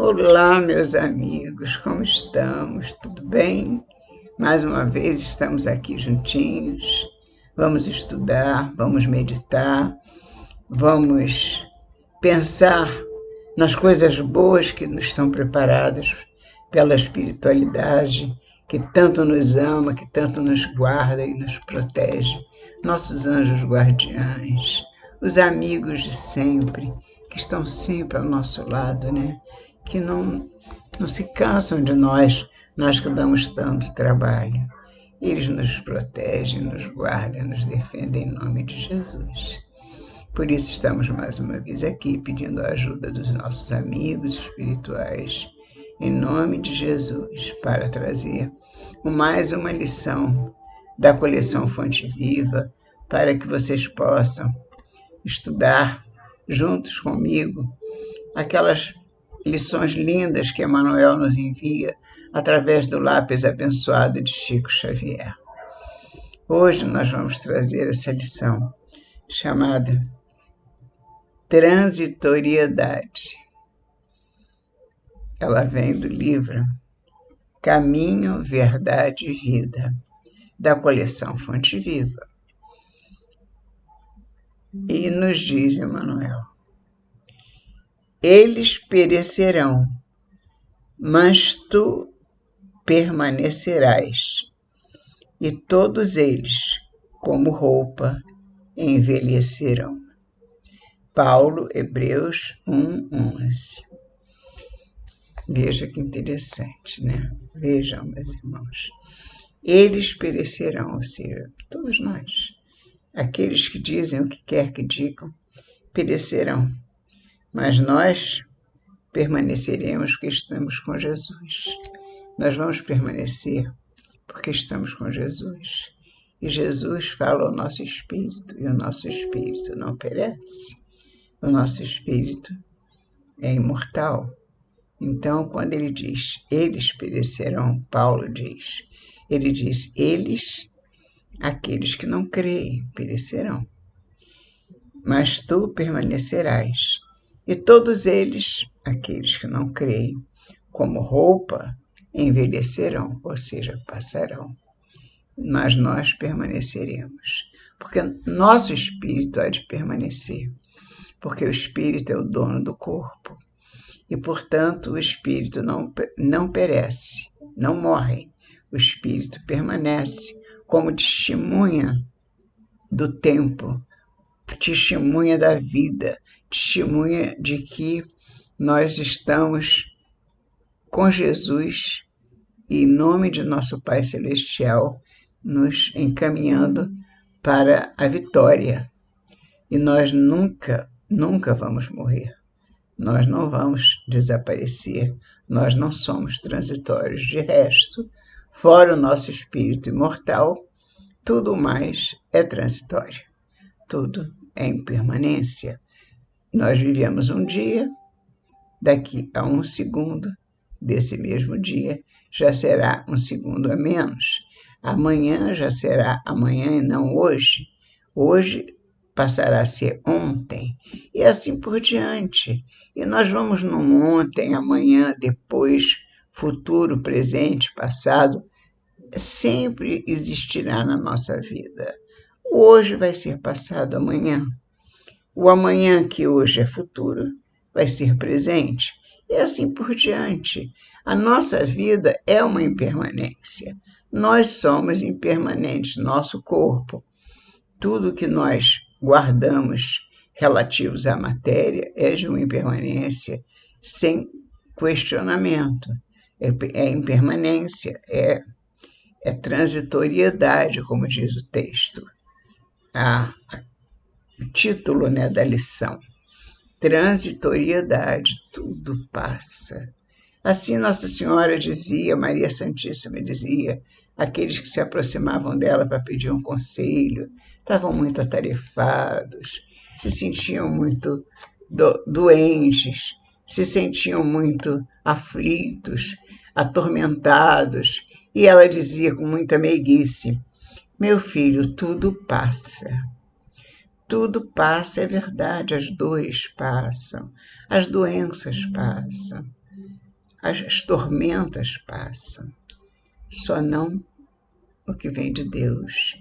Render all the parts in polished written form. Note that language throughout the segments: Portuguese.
Olá, meus amigos, como estamos? Tudo bem? Mais uma vez estamos aqui juntinhos. Vamos estudar, vamos meditar, vamos pensar nas coisas boas que nos estão preparadas pela espiritualidade, que tanto nos ama, que tanto nos guarda e nos protege. Nossos anjos guardiães, os amigos de sempre, que estão sempre ao nosso lado, né? Que não se cansam de nós que damos tanto trabalho. Eles nos protegem, nos guardam, nos defendem em nome de Jesus. Por isso estamos mais uma vez aqui pedindo a ajuda dos nossos amigos espirituais, em nome de Jesus, para trazer mais uma lição da coleção Fonte Viva, para que vocês possam estudar juntos comigo aquelas lições lindas que Emmanuel nos envia através do lápis abençoado de Chico Xavier. Hoje nós vamos trazer essa lição chamada Transitoriedade. Ela vem do livro Caminho, Verdade e Vida, da coleção Fonte Viva. E nos diz Emmanuel: eles perecerão, mas tu permanecerás, e todos eles, como roupa, envelhecerão. Paulo, Hebreus 1:11. Veja que interessante, né? Vejam, meus irmãos. Eles perecerão, ou seja, todos nós. Aqueles que dizem o que quer que digam, perecerão. Mas nós permaneceremos porque estamos com Jesus. Nós vamos permanecer porque estamos com Jesus. E Jesus fala ao nosso espírito, e o nosso espírito não perece. O nosso espírito é imortal. Então, quando ele diz, eles perecerão, Paulo diz, ele diz, eles, aqueles que não creem, perecerão. Mas tu permanecerás. E todos eles, aqueles que não creem, como roupa, envelhecerão, ou seja, passarão. Mas nós permaneceremos, porque nosso espírito há de permanecer, porque o espírito é o dono do corpo. E, portanto, o espírito não perece, não morre. O espírito permanece como testemunha do tempo, testemunha da vida, testemunha de que nós estamos com Jesus e, em nome de nosso Pai Celestial, nos encaminhando para a vitória. E nós nunca vamos morrer. Nós não vamos desaparecer, nós não somos transitórios. De resto, fora o nosso espírito imortal, tudo mais é transitório, tudo é impermanência. Nós vivemos um dia, daqui a um segundo desse mesmo dia já será um segundo a menos. Amanhã já será amanhã e não hoje. Hoje passará a ser ontem, e assim por diante. E nós vamos num ontem, amanhã, depois, futuro, presente, passado, sempre existirá na nossa vida. O hoje vai ser passado amanhã. O amanhã, que hoje é futuro, vai ser presente. E assim por diante. A nossa vida é uma impermanência. Nós somos impermanentes, nosso corpo. Tudo que nós guardamos relativos à matéria é de uma impermanência sem questionamento. É impermanência, é transitoriedade, como diz o texto. O título, né, da lição. Transitoriedade, tudo passa. Assim Nossa Senhora dizia, Maria Santíssima dizia, aqueles que se aproximavam dela para pedir um conselho, estavam muito atarefados, se sentiam muito doentes, se sentiam muito aflitos, atormentados, e ela dizia com muita meiguice, meu filho, tudo passa. Tudo passa, é verdade, as dores passam, as doenças passam, as tormentas passam, só não o que vem de Deus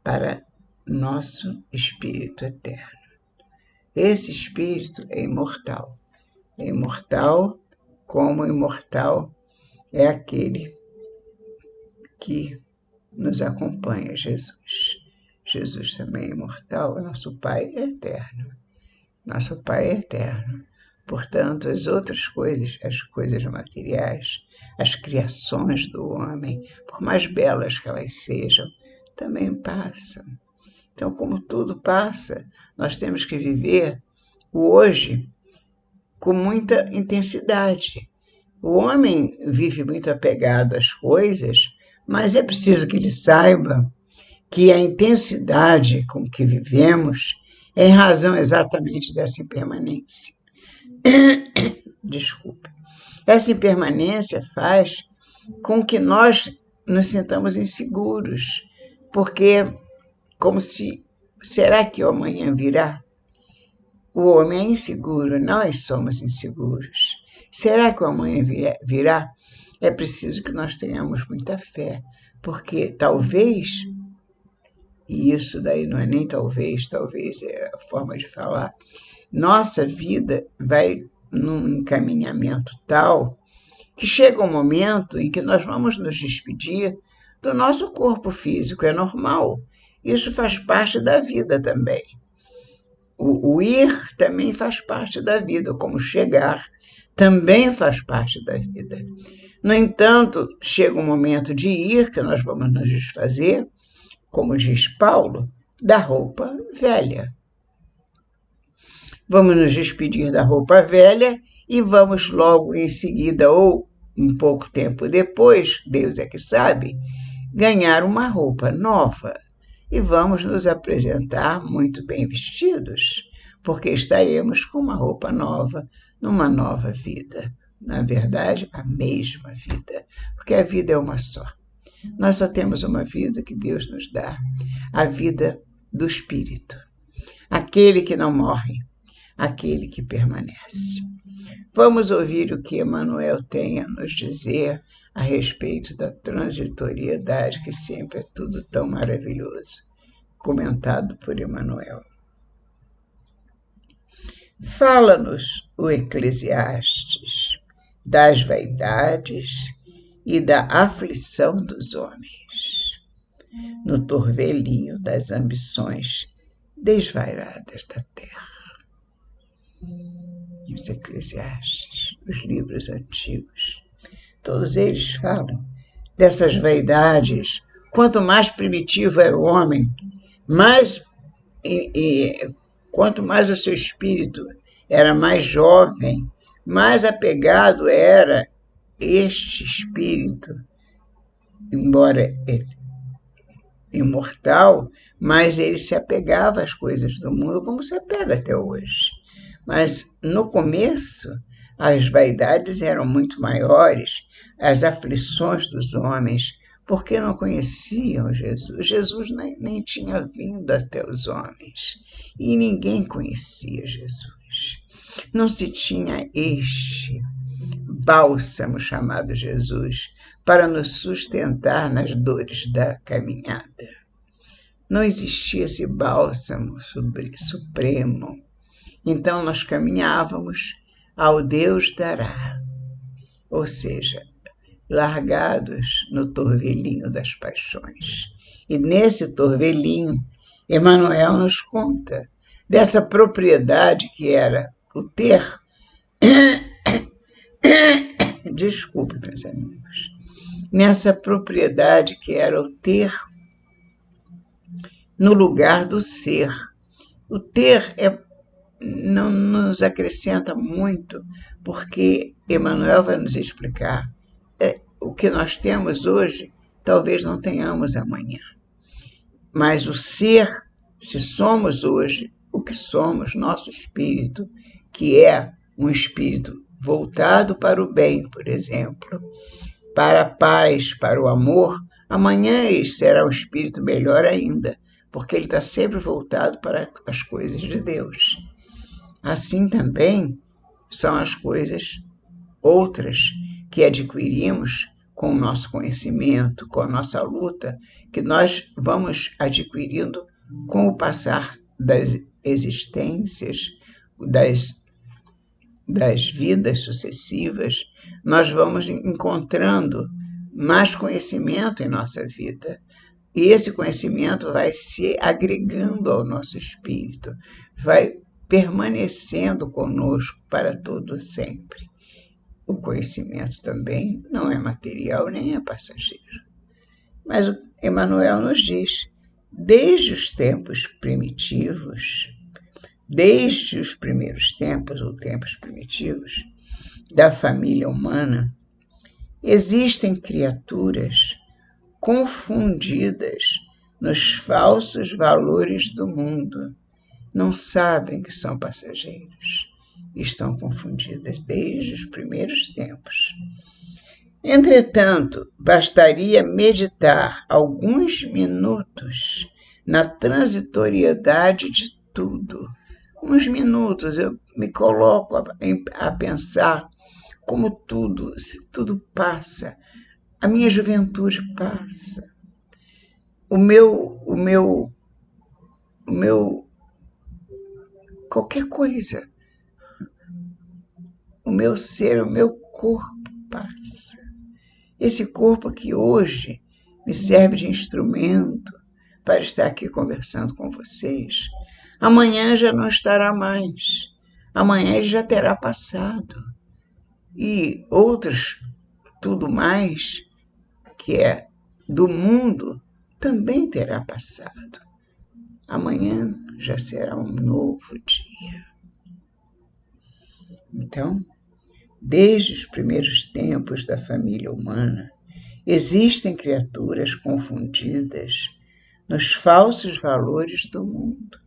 para nosso espírito eterno. Esse espírito é imortal. É imortal como imortal é aquele que nos acompanha, Jesus. Jesus também é imortal, nosso Pai é eterno. Nosso Pai é eterno. Portanto, as outras coisas, as coisas materiais, as criações do homem, por mais belas que elas sejam, também passam. Então, como tudo passa, nós temos que viver o hoje com muita intensidade. O homem vive muito apegado às coisas, mas é preciso que ele saiba que a intensidade com que vivemos é em razão exatamente dessa impermanência. Desculpe. Essa impermanência faz com que nós nos sintamos inseguros, porque como se, será que o amanhã virá? O homem é inseguro, nós somos inseguros. Será que o amanhã virá? É preciso que nós tenhamos muita fé, porque talvez, e isso daí não é nem talvez é a forma de falar, nossa vida vai num encaminhamento tal que chega um momento em que nós vamos nos despedir do nosso corpo físico, é normal. Isso faz parte da vida também. O ir também faz parte da vida, como chegar também faz parte da vida. No entanto, chega um momento de ir, que nós vamos nos desfazer, como diz Paulo, da roupa velha. Vamos nos despedir da roupa velha e vamos logo em seguida, ou um pouco tempo depois, Deus é que sabe, ganhar uma roupa nova. E vamos nos apresentar muito bem vestidos, porque estaremos com uma roupa nova, numa nova vida. Na verdade, a mesma vida, porque a vida é uma só. Nós só temos uma vida que Deus nos dá, a vida do Espírito, aquele que não morre, aquele que permanece. Vamos ouvir o que Emmanuel tem a nos dizer a respeito da transitoriedade, que sempre é tudo tão maravilhoso, comentado por Emmanuel. Fala-nos o Eclesiastes das vaidades e da aflição dos homens, no torvelinho das ambições desvairadas da terra. E os Eclesiastes, os livros antigos, todos eles falam dessas vaidades. Quanto mais primitivo era o homem, quanto mais o seu espírito era mais jovem, mais apegado era este espírito, embora imortal, mas ele se apegava às coisas do mundo como se apega até hoje. Mas no começo, as vaidades eram muito maiores, as aflições dos homens, porque não conheciam Jesus. Jesus nem tinha vindo até os homens e ninguém conhecia Jesus. Não se tinha este bálsamo chamado Jesus para nos sustentar nas dores da caminhada. Não existia esse bálsamo supremo. Então nós caminhávamos ao Deus dará, ou seja, largados no torvelinho das paixões. E nesse torvelinho, Emmanuel nos conta dessa propriedade que era o ter. Desculpe, meus amigos. Nessa propriedade que era o ter no lugar do ser. O ter não nos acrescenta muito, porque Emmanuel vai nos explicar. O que nós temos hoje, talvez não tenhamos amanhã. Mas o ser, se somos hoje o que somos, nosso espírito, que é um espírito voltado para o bem, por exemplo, para a paz, para o amor, amanhã ele será um espírito melhor ainda, porque ele está sempre voltado para as coisas de Deus. Assim também são as coisas outras que adquirimos com o nosso conhecimento, com a nossa luta, que nós vamos adquirindo com o passar das existências, das vidas sucessivas, nós vamos encontrando mais conhecimento em nossa vida. E esse conhecimento vai se agregando ao nosso espírito, vai permanecendo conosco para todo sempre. O conhecimento também não é material nem é passageiro. Mas o Emmanuel nos diz, desde os tempos primitivos, desde os primeiros tempos ou tempos primitivos da família humana, existem criaturas confundidas nos falsos valores do mundo. Não sabem que são passageiros. Estão confundidas desde os primeiros tempos. Entretanto, bastaria meditar alguns minutos na transitoriedade de tudo. Uns minutos eu me coloco a pensar como tudo passa. A minha juventude passa. O meu qualquer coisa. O meu ser, o meu corpo passa. Esse corpo que hoje me serve de instrumento para estar aqui conversando com vocês, amanhã já não estará mais. Amanhã ele já terá passado. E outros, tudo mais, que é do mundo, também terá passado. Amanhã já será um novo dia. Então, desde os primeiros tempos da família humana, existem criaturas confundidas nos falsos valores do mundo.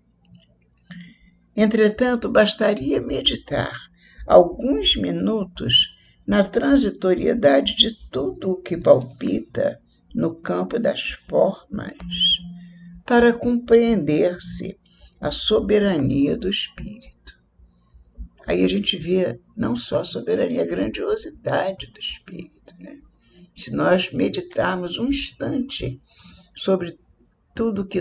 Entretanto, bastaria meditar alguns minutos na transitoriedade de tudo o que palpita no campo das formas para compreender-se a soberania do espírito. Aí a gente vê não só a soberania, a grandiosidade do espírito, né? Se nós meditarmos um instante sobre tudo que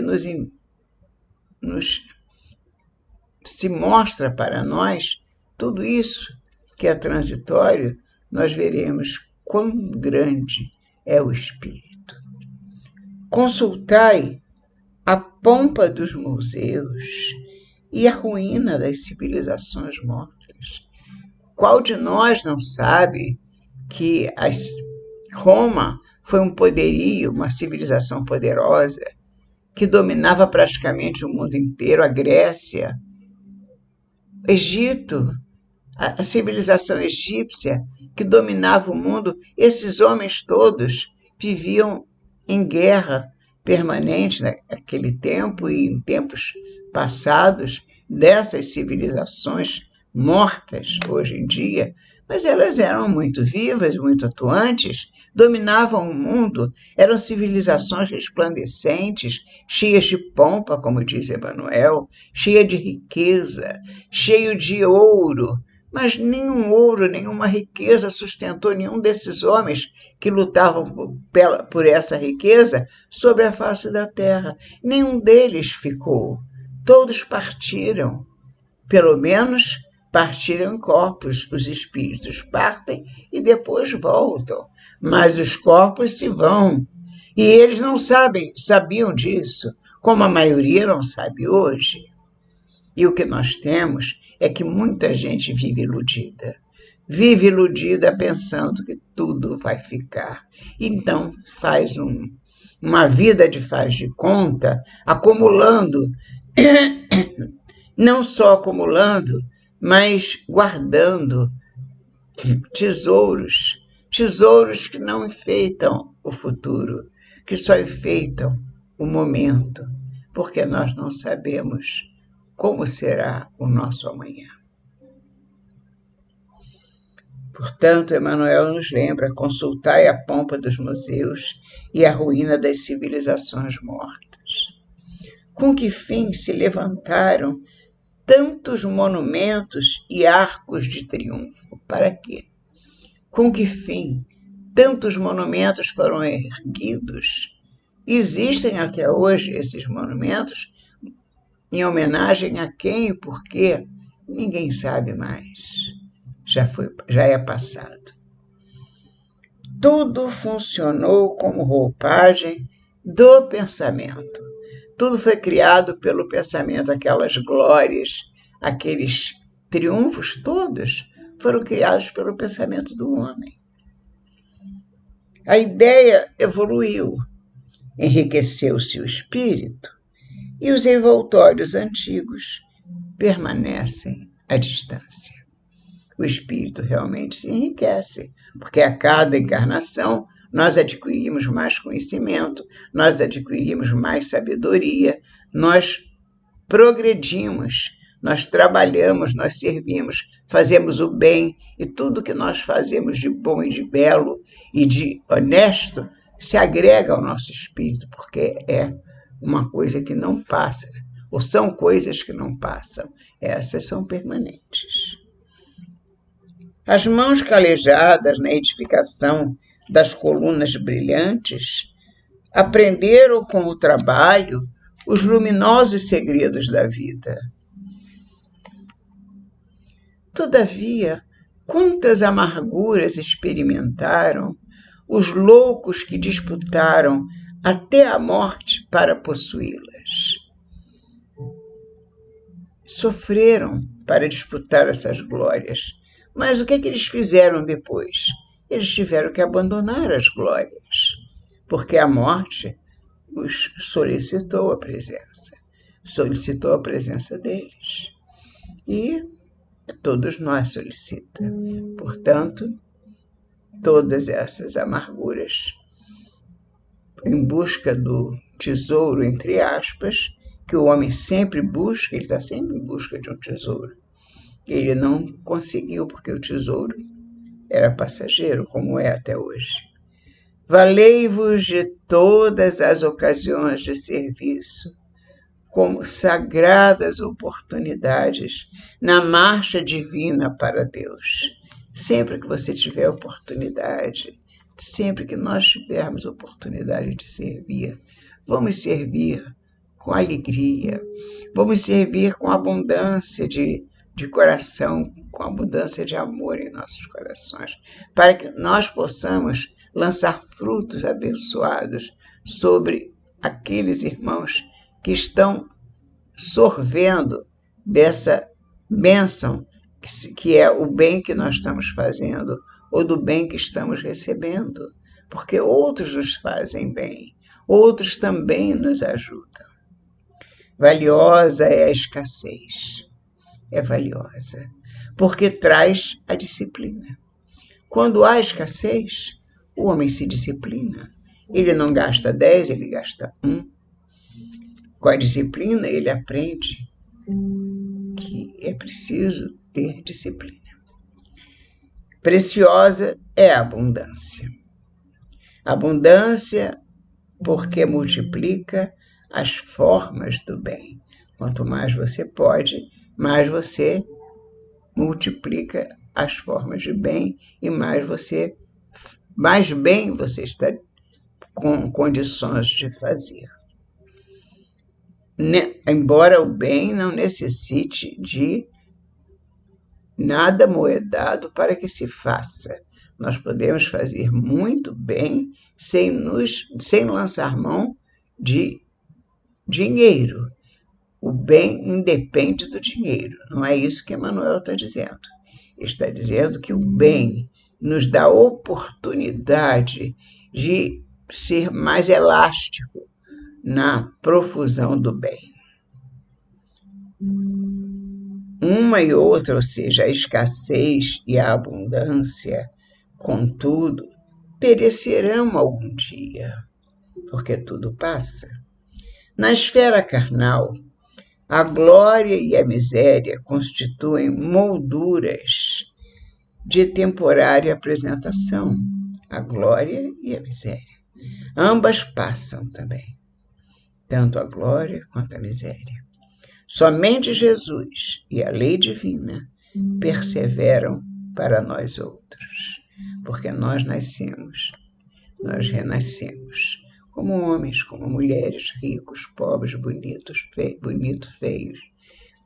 se mostra para nós, tudo isso que é transitório, nós veremos quão grande é o espírito. Consultai a pompa dos museus e a ruína das civilizações mortas. Qual de nós não sabe que Roma foi um poderio, uma civilização poderosa, que dominava praticamente o mundo inteiro, a Grécia, Egito, a civilização egípcia, que dominava o mundo, esses homens todos viviam em guerra permanente naquele tempo e em tempos passados dessas civilizações mortas hoje em dia, mas elas eram muito vivas, muito atuantes, dominavam o mundo, eram civilizações resplandecentes, cheias de pompa, como diz Emmanuel, cheia de riqueza, cheio de ouro, mas nenhum ouro, nenhuma riqueza sustentou nenhum desses homens que lutavam por essa riqueza sobre a face da terra. Nenhum deles ficou. Todos partiram. Pelo menos partiram em corpos. Os espíritos partem e depois voltam. Mas os corpos se vão. E eles não sabiam disso, como a maioria não sabe hoje. E o que nós temos é que muita gente vive iludida pensando que tudo vai ficar. Então faz uma vida de faz de conta, acumulando, não só acumulando, mas guardando tesouros que não enfeitam o futuro, que só enfeitam o momento, porque nós não sabemos como será o nosso amanhã. Portanto, Emmanuel nos lembra: consultai a pompa dos museus e a ruína das civilizações mortas. Com que fim se levantaram tantos monumentos e arcos de triunfo? Para quê? Com que fim? Tantos monumentos foram erguidos. Existem até hoje esses monumentos em homenagem a quem e por quê? Ninguém sabe mais. Já é passado. Tudo funcionou como roupagem do pensamento. Tudo foi criado pelo pensamento, aquelas glórias, aqueles triunfos todos foram criados pelo pensamento do homem. A ideia evoluiu, enriqueceu-se o espírito e os envoltórios antigos permanecem à distância. O espírito realmente se enriquece, porque a cada encarnação nós adquirimos mais conhecimento, nós adquirimos mais sabedoria, nós progredimos, nós trabalhamos, nós servimos, fazemos o bem, e tudo que nós fazemos de bom e de belo e de honesto se agrega ao nosso espírito, porque é uma coisa que não passa, ou são coisas que não passam, essas são permanentes. As mãos calejadas na edificação das colunas brilhantes aprenderam com o trabalho os luminosos segredos da vida. Todavia, quantas amarguras experimentaram os loucos que disputaram até a morte para possuí-las. Sofreram para disputar essas glórias, mas o que eles fizeram depois? Eles tiveram que abandonar as glórias, porque a morte os solicitou a presença deles. E todos nós solicita. Portanto, todas essas amarguras em busca do tesouro, entre aspas, que o homem sempre busca, ele está sempre em busca de um tesouro. Ele não conseguiu, porque o tesouro era passageiro, como é até hoje. Valei-vos de todas as ocasiões de serviço, como sagradas oportunidades na marcha divina para Deus. Sempre que você tiver oportunidade, sempre que nós tivermos oportunidade de servir, vamos servir com alegria, vamos servir com abundância de coração, com abundância de amor em nossos corações, para que nós possamos lançar frutos abençoados sobre aqueles irmãos que estão sorvendo dessa bênção, que é o bem que nós estamos fazendo, ou do bem que estamos recebendo, porque outros nos fazem bem, outros também nos ajudam. Valiosa é a escassez. É valiosa, porque traz a disciplina. Quando há escassez, o homem se disciplina. Ele não gasta 10, ele gasta 1. Com a disciplina, ele aprende que é preciso ter disciplina. Preciosa é a abundância. Abundância porque multiplica as formas do bem. Quanto mais você pode, mais você multiplica as formas de bem e mais bem você está com condições de fazer. Embora o bem não necessite de nada moedado para que se faça. Nós podemos fazer muito bem sem lançar mão de dinheiro. O bem independe do dinheiro. Não é isso que Emmanuel está dizendo. Ele está dizendo que o bem nos dá oportunidade de ser mais elástico na profusão do bem. Uma e outra, ou seja, a escassez e a abundância, contudo, perecerão algum dia, porque tudo passa. Na esfera carnal, a glória e a miséria constituem molduras de temporária apresentação, a glória e a miséria. Ambas passam também, tanto a glória quanto a miséria. Somente Jesus e a lei divina perseveram para nós outros. porque nós renascemos, como homens, como mulheres, ricos, pobres, bonitos, feios,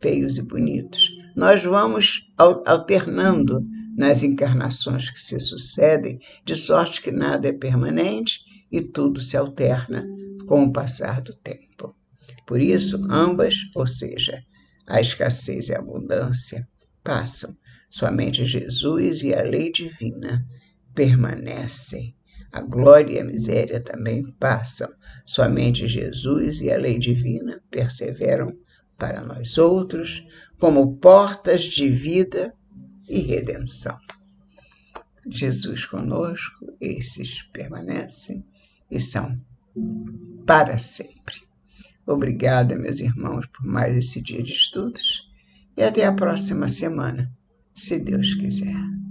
feios e bonitos. Nós vamos alternando nas encarnações que se sucedem, de sorte que nada é permanente e tudo se alterna com o passar do tempo. Por isso, ambas, ou seja, a escassez e a abundância, passam. Somente Jesus e a lei divina permanecem. A glória e a miséria também passam. Somente Jesus e a lei divina perseveram para nós outros como portas de vida e redenção. Jesus conosco, esses permanecem e são para sempre. Obrigada, meus irmãos, por mais esse dia de estudos e até a próxima semana, se Deus quiser.